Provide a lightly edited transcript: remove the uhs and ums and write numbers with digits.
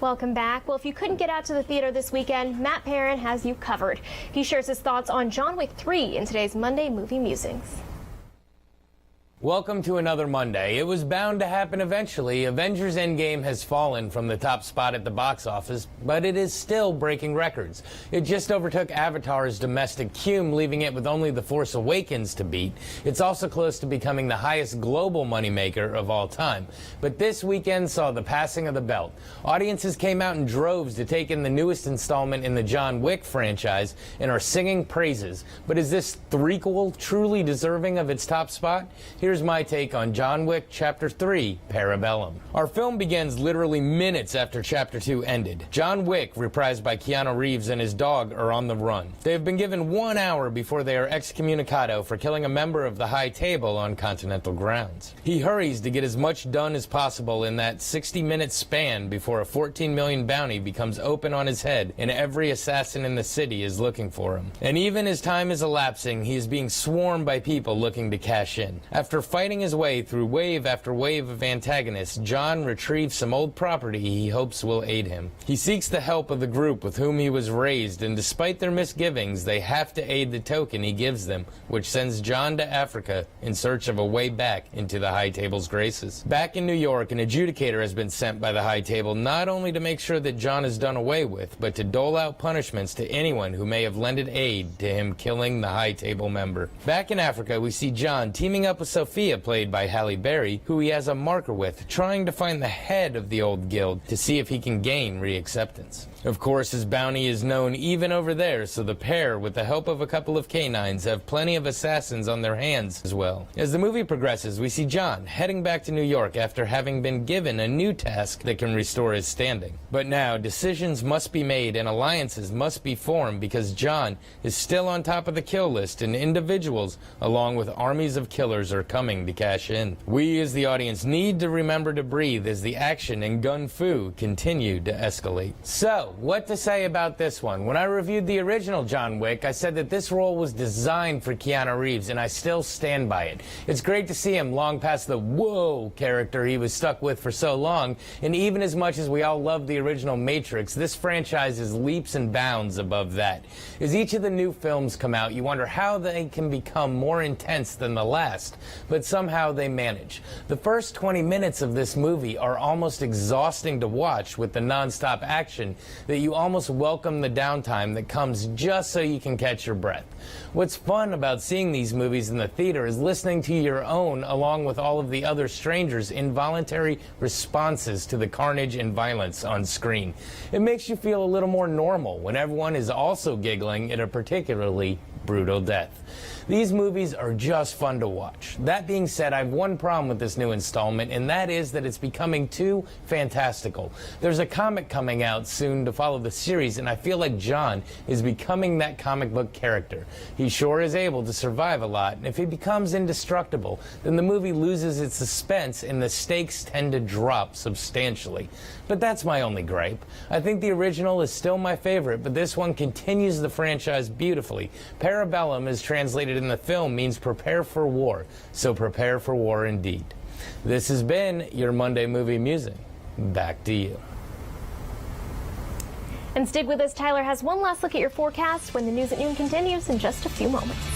Welcome back. Well, if you couldn't get out to the theater this weekend, Matt Perrin has you covered. He shares his thoughts on John Wick 3 in today's Monday Movie Musings. Welcome to another Monday. It was bound to happen eventually. Avengers Endgame has fallen from the top spot at the box office, but it is still breaking records. It just overtook Avatar's domestic cume, leaving it with only The Force Awakens to beat. It's also close to becoming the highest global moneymaker of all time. But this weekend saw the passing of the belt. Audiences came out in droves to take in the newest installment in the John Wick franchise and are singing praises. But is this threequel truly deserving of its top spot? Here's my take on John Wick Chapter 3, Parabellum. Our film begins literally minutes after Chapter 2 ended. John Wick, reprised by Keanu Reeves, and his dog are on the run. They have been given 1 hour before they are excommunicado for killing a member of the High Table on Continental grounds. He hurries to get as much done as possible in that 60-minute span before a 14 million bounty becomes open on his head and every assassin in the city is looking for him. And even as time is elapsing, he is being swarmed by people looking to cash in. After fighting his way through wave after wave of antagonists, John retrieves some old property he hopes will aid him. He seeks the help of the group with whom he was raised, and despite their misgivings, they have to aid the token he gives them, which sends John to Africa in search of a way back into the High Table's graces. Back in New York, an adjudicator has been sent by the High Table not only to make sure that John is done away with, but to dole out punishments to anyone who may have lended aid to him killing the High Table member. Back in Africa, we see John teaming up with Sophia, played by Halle Berry, who he has a marker with, trying to find the head of the old guild to see if he can gain reacceptance. Of course, his bounty is known even over there, so the pair, with the help of a couple of canines, have plenty of assassins on their hands as well. As the movie progresses, we see John heading back to New York after having been given a new task that can restore his standing. But now, decisions must be made and alliances must be formed because John is still on top of the kill list and individuals, along with armies of killers, are coming to cash in. We as the audience need to remember to breathe as the action and gun fu continue to escalate. So, what to say about this one? When I reviewed the original John Wick, I said that this role was designed for Keanu Reeves, and I still stand by it. It's great to see him long past the whoa character he was stuck with for so long, and even as much as we all love the original Matrix, this franchise is leaps and bounds above that. As each of the new films come out, you wonder how they can become more intense than the last, but somehow they manage. The first 20 minutes of this movie are almost exhausting to watch with the non-stop action that you almost welcome the downtime that comes just so you can catch your breath. What's fun about seeing these movies in the theater is listening to your own, along with all of the other strangers, involuntary responses to the carnage and violence on screen. It makes you feel a little more normal when everyone is also giggling at a particularly brutal death. These movies are just fun to watch. That being said, I have one problem with this new installment, and that is that it's becoming too fantastical. There's a comic coming out soon to follow the series, and I feel like John is becoming that comic book character. He sure is able to survive a lot, and if he becomes indestructible, then the movie loses its suspense and the stakes tend to drop substantially. But that's my only gripe. I think the original is still my favorite, but this one continues the franchise beautifully. Parabellum, as translated in the film, means prepare for war, so prepare for war indeed. This has been your Monday Movie Musing. Back to you. And stick with us, Tyler has one last look at your forecast when the news at noon continues in just a few moments.